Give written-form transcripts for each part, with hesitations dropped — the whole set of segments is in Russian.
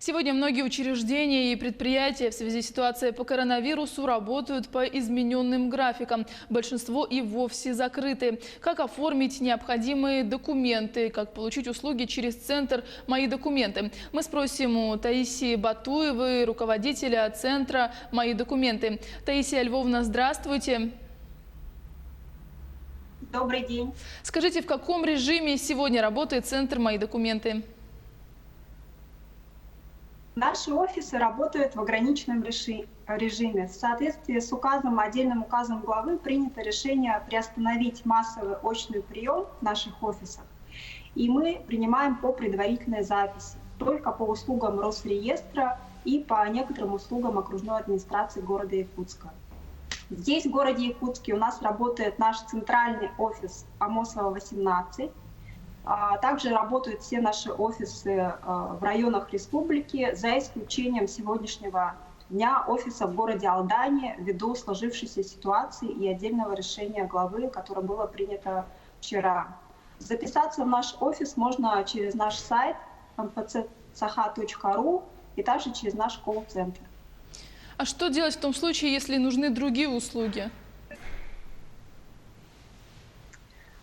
Сегодня многие учреждения и предприятия в связи с ситуацией по коронавирусу работают по измененным графикам. Большинство и вовсе закрыты. Как оформить необходимые документы, как получить услуги через центр «Мои документы». Мы спросим у Таисии Батуевой, руководителя центра «Мои документы». Таисия Львовна, здравствуйте. Добрый день. Скажите, в каком режиме сегодня работает центр «Мои документы»? Наши офисы работают в ограниченном режиме. В соответствии с отдельным указом главы принято решение приостановить массовый очный прием в наших офисах. И мы принимаем по предварительной записи, только по услугам Росреестра и по некоторым услугам окружной администрации города Якутска. Здесь, в городе Якутске, у нас работает наш центральный офис Амосова, 18. Также работают все наши офисы в районах республики, за исключением сегодняшнего дня офиса в городе Алдане, ввиду сложившейся ситуации и отдельного решения главы, которое было принято вчера. Записаться в наш офис можно через наш сайт mpcsaha.ru и также через наш колл-центр. А что делать в том случае, если нужны другие услуги?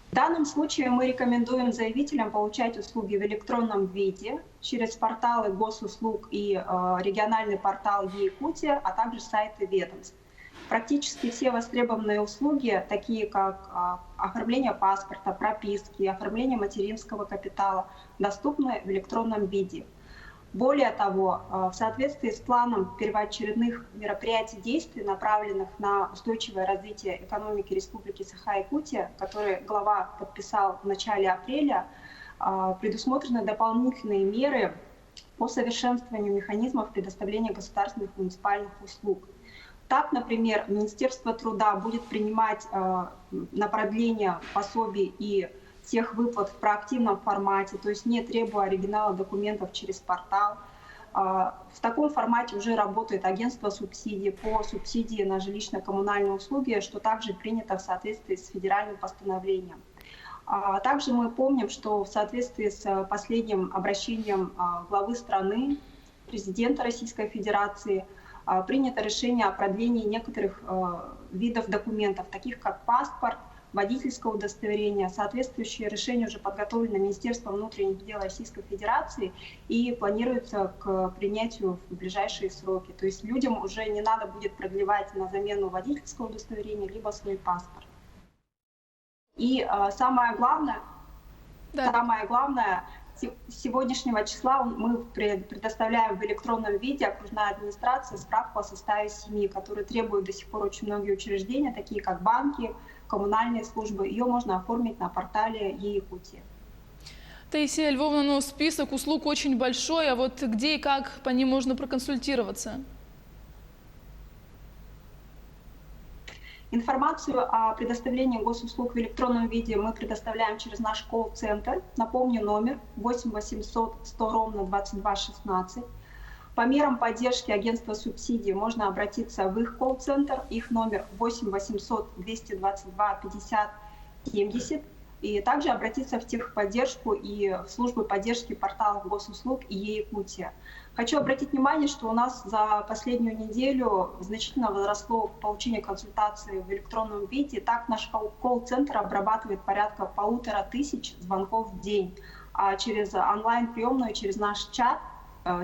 В данном случае мы рекомендуем заявителям получать услуги в электронном виде через порталы госуслуг и региональный портал Е-Якутия, а также сайты ведомств. Практически все востребованные услуги, такие как оформление паспорта, прописки, оформление материнского капитала, доступны в электронном виде. Более того, в соответствии с планом первоочередных мероприятий действий, направленных на устойчивое развитие экономики Республики Саха-Якутия, который глава подписал в начале апреля, предусмотрены дополнительные меры по совершенствованию механизмов предоставления государственных и муниципальных услуг. Так, например, Министерство труда будет принимать на продление пособий и тех выплат в проактивном формате, то есть не требуя оригинала документов через портал. В таком формате уже работает агентство субсидий по субсидии на жилищно-коммунальные услуги, что также принято в соответствии с федеральным постановлением. Также мы помним, что в соответствии с последним обращением главы страны, президента Российской Федерации, принято решение о продлении некоторых видов документов, таких как паспорт, водительского удостоверения. Соответствующее решение уже подготовлено Министерством внутренних дел Российской Федерации и планируется к принятию в ближайшие сроки. То есть людям уже не надо будет продлевать на замену водительского удостоверения либо свой паспорт. И самое главное, с сегодняшнего числа мы предоставляем в электронном виде окружной администрации справку о составе семьи, которую требуют до сих пор очень многие учреждения, такие как банки, коммунальные службы. Ее можно оформить на портале Е-Якутия. Таисия Львовна, ну, список услуг очень большой, а вот где и как по ним можно проконсультироваться? Информацию о предоставлении госуслуг в электронном виде мы предоставляем через наш колл-центр. Напомню, номер 8 800 100 ровно 22 16. По мерам поддержки агентства субсидий можно обратиться в их колл-центр. Их номер 8 800 222 50 70. И также обратиться в техподдержку и в службы поддержки порталов госуслуг и Е-Якутия. Хочу обратить внимание, что у нас за последнюю неделю значительно возросло получение консультаций в электронном виде. Так наш колл-центр обрабатывает порядка 1500 звонков в день. А через онлайн-приемную, через наш чат,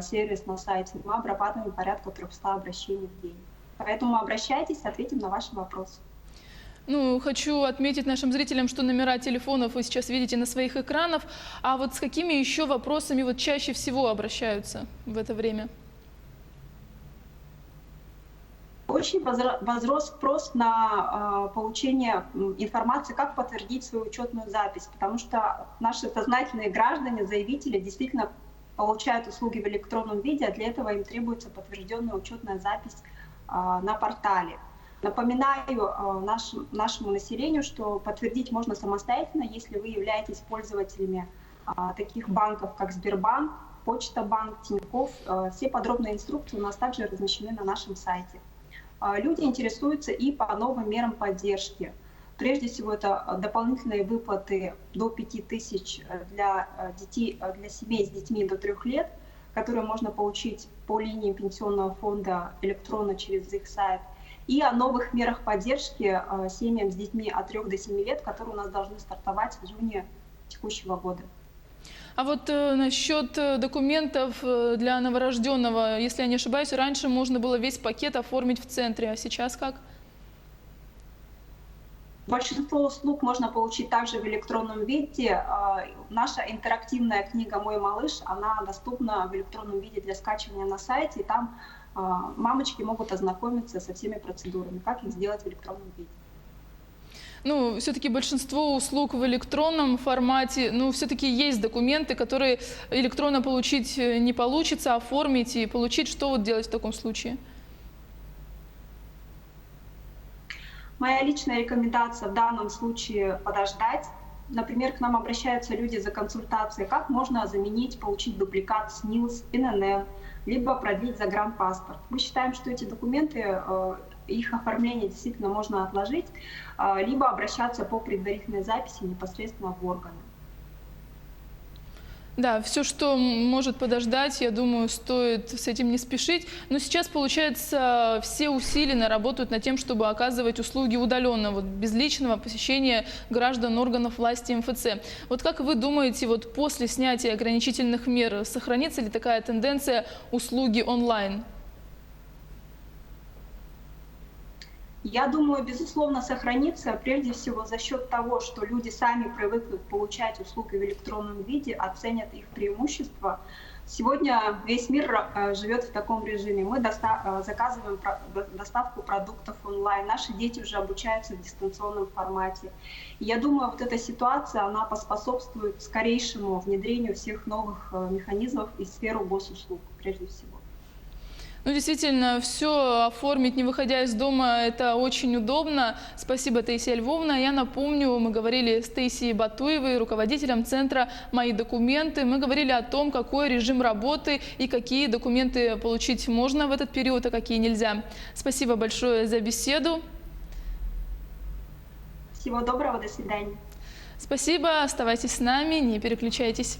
сервис на сайте, мы обрабатываем порядка 300 обращений в день. Поэтому обращайтесь, ответим на ваши вопросы. Ну, хочу отметить нашим зрителям, что номера телефонов вы сейчас видите на своих экранах. А вот с какими еще вопросами вот чаще всего обращаются в это время? Очень возрос спрос на получение информации, как подтвердить свою учетную запись, потому что наши сознательные граждане, заявители действительно получают услуги в электронном виде, а для этого им требуется подтвержденная учетная запись на портале. Напоминаю нашему населению, что подтвердить можно самостоятельно, если вы являетесь пользователями таких банков, как Сбербанк, Почта Банк, Тинькофф. Все подробные инструкции у нас также размещены на нашем сайте. Люди интересуются и по новым мерам поддержки. Прежде всего, это дополнительные выплаты до 5000 для детей, для семей с детьми до 3 лет, которые можно получить по линии пенсионного фонда электронно через их сайт, и о новых мерах поддержки семьям с детьми от 3 до 7 лет, которые у нас должны стартовать в июне текущего года. А вот насчет документов для новорожденного, если я не ошибаюсь, раньше можно было весь пакет оформить в центре, а сейчас как? Большинство услуг можно получить также в электронном виде. Наша интерактивная книга «Мой малыш», она доступна в электронном виде для скачивания на сайте, и там мамочки могут ознакомиться со всеми процедурами, как их сделать в электронном виде. Ну, все-таки большинство услуг в электронном формате, ну, все-таки есть документы, которые электронно получить не получится, оформить и получить. Что вот делать в таком случае? Моя личная рекомендация в данном случае подождать. Например, к нам обращаются люди за консультацией, как можно заменить, получить дубликат СНИЛС, ИНН, либо продлить загранпаспорт. Мы считаем, что эти документы, их оформление действительно можно отложить, либо обращаться по предварительной записи непосредственно в органы. Да, все, что может подождать, я думаю, стоит с этим не спешить. Но сейчас, получается, все усиленно работают над тем, чтобы оказывать услуги удаленно, вот, без личного посещения граждан органов власти МФЦ. Вот как вы думаете, вот после снятия ограничительных мер сохранится ли такая тенденция услуги онлайн? Я думаю, безусловно, сохранится, прежде всего за счет того, что люди сами привыкнут получать услуги в электронном виде, оценят их преимущества. Сегодня весь мир живет в таком режиме. Мы заказываем доставку продуктов онлайн, наши дети уже обучаются в дистанционном формате. И я думаю, вот эта ситуация, она поспособствует скорейшему внедрению всех новых механизмов в сферу госуслуг, прежде всего. Ну, действительно, все оформить, не выходя из дома, это очень удобно. Спасибо, Таисия Львовна. Я напомню, мы говорили с Таисией Батуевой, руководителем центра «Мои документы». Мы говорили о том, какой режим работы и какие документы получить можно в этот период, а какие нельзя. Спасибо большое за беседу. Всего доброго, до свидания. Спасибо, оставайтесь с нами, не переключайтесь.